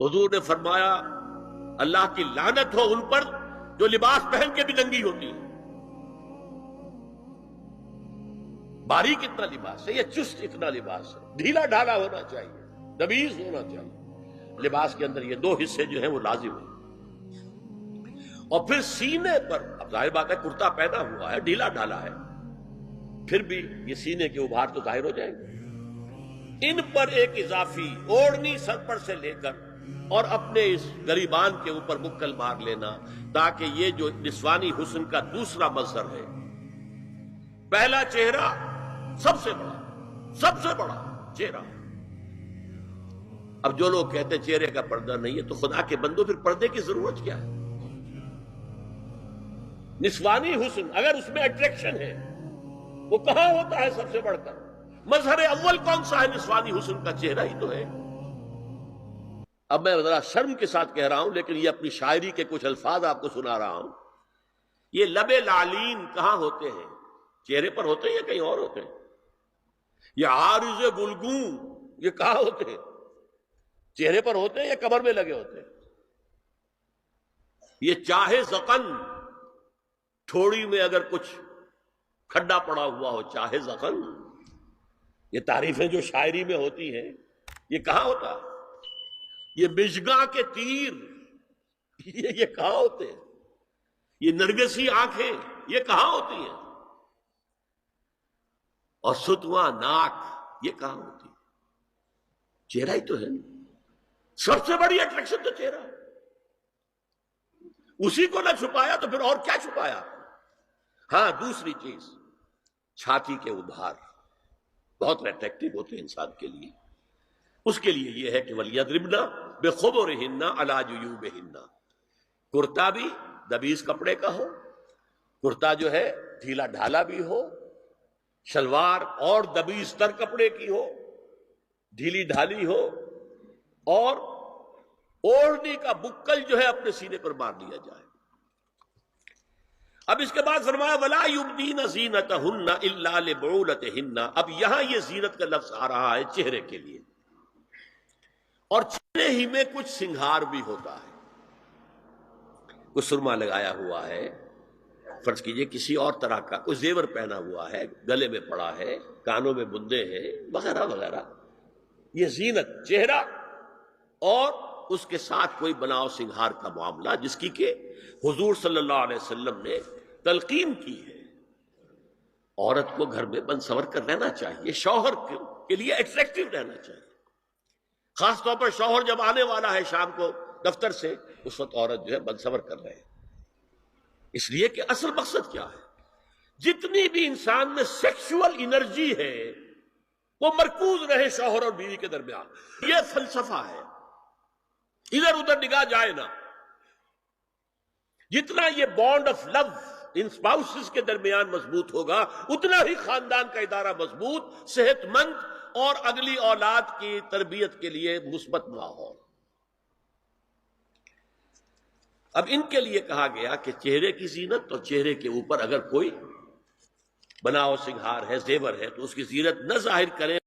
حضور نے فرمایا اللہ کی لعنت ہو ان پر جو لباس پہن کے بھی ننگی ہوتی ہے۔ باریک اتنا لباس ہے یا چست اتنا لباس ہے، ڈھیلا ڈھالا ہونا چاہیے، دبیز ہونا چاہیے۔ لباس کے اندر یہ دو حصے جو ہیں وہ لازم ہیں۔ اور پھر سینے پر، اب ظاہر بات ہے کرتا پہنا ہوا ہے، ڈھیلا ڈھالا ہے، پھر بھی یہ سینے کے ابھار تو ظاہر ہو جائیں گے۔ ان پر ایک اضافی اوڑھنی سر پر سے لے کر اور اپنے اس گریبان کے اوپر بکل مار لینا، تاکہ یہ جو نسوانی حسن کا دوسرا مظہر ہے، پہلا چہرہ سب سے بڑا چہرہ۔ اب جو لوگ کہتے ہیں چہرے کا پردہ نہیں ہے، تو خدا کے بندو پھر پردے کی ضرورت کیا ہے؟ نسوانی حسن اگر اس میں اٹریکشن ہے، وہ کہاں ہوتا ہے سب سے بڑھ کر؟ مظہر اول کون سا ہے نسوانی حسن کا؟ چہرہ ہی تو ہے۔ اب میں ذرا شرم کے ساتھ کہہ رہا ہوں، لیکن یہ اپنی شاعری کے کچھ الفاظ آپ کو سنا رہا ہوں۔ یہ لب لعلین کہاں ہوتے ہیں؟ چہرے پر ہوتے ہیں یا کہیں اور ہوتے ہیں؟ یہ عارض گلگوں یہ کہاں ہوتے ہیں؟ چہرے پر ہوتے ہیں یا کمر میں لگے ہوتے ہیں؟ یہ چاہے زقن، تھوڑی میں اگر کچھ کھڈا پڑا ہوا ہو، چاہے زقن، یہ تعریفیں جو شاعری میں ہوتی ہیں، یہ کہاں ہوتا ہے؟ یہ مژگاں کے تیر یہ کہاں ہوتے ہیں؟ یہ نرگسی آنکھیں یہ کہاں ہوتی ہیں؟ اور ستواں ناک یہ کہاں ہوتی ہے؟ چہرہ ہی تو ہے۔ سب سے بڑی اٹریکشن تو چہرہ ہے، اسی کو نہ چھپایا تو پھر اور کیا چھپایا؟ ہاں دوسری چیز، چھاتی کے ابھار بہت اٹریکٹیو ہوتے ہیں انسان کے لیے۔ اس کے لیے یہ ہے کہ وَلْيَضْرِبْنَ بِخُمُرِهِنَّ عَلَى جُيُوبِهِنَّ، کرتا بھی دبیز کپڑے کا ہو، کرتا جو ہے ڈھیلا ڈھالا بھی ہو، شلوار اور دبیز تر کپڑے کی ہو، ڈھیلی ڈھالی ہو، اور اوڑھنی کا بکل جو ہے اپنے سینے پر مار لیا جائے۔ اب اس کے بعد فرمایا وَلَا يُبْدِينَ زِينَتَهُنَّ إِلَّا لِبُعُولَتِهِنَّ۔ اب یہاں یہ زینت کا لفظ آ رہا ہے چہرے کے لیے، اور چہرے ہی میں کچھ سنگھار بھی ہوتا ہے۔ کچھ سرما لگایا ہوا ہے، فرض کیجئے کسی اور طرح کا کوئی زیور پہنا ہوا ہے، گلے میں پڑا ہے، کانوں میں بندے ہیں، وغیرہ وغیرہ، یہ زینت چہرہ، اور اس کے ساتھ کوئی بناؤ سنگھار کا معاملہ، جس کی کہ حضور صلی اللہ علیہ وسلم نے تلقین کی ہے۔ عورت کو گھر میں بن سور کر رہنا چاہیے، شوہر کے لیے ایٹریکٹیو رہنا چاہیے، خاص طور پر شوہر جب آنے والا ہے شام کو دفتر سے، اس وقت عورت جو ہے بن سور کر رہے ہیں، اس لیے کہ اصل مقصد کیا ہے؟ جتنی بھی انسان میں سیکشول انرجی ہے وہ مرکوز رہے شوہر اور بیوی کے درمیان۔ یہ فلسفہ ہے، ادھر ادھر نگاہ جائے نا۔ جتنا یہ bond of love in spouses کے درمیان مضبوط ہوگا، اتنا ہی خاندان کا ادارہ مضبوط، صحت مند، اور اگلی اولاد کی تربیت کے لیے مثبت ماحول۔ اب ان کے لیے کہا گیا کہ چہرے کی زینت، اور چہرے کے اوپر اگر کوئی بناؤ سنگھار ہے، زیور ہے، تو اس کی زینت نہ ظاہر کریں۔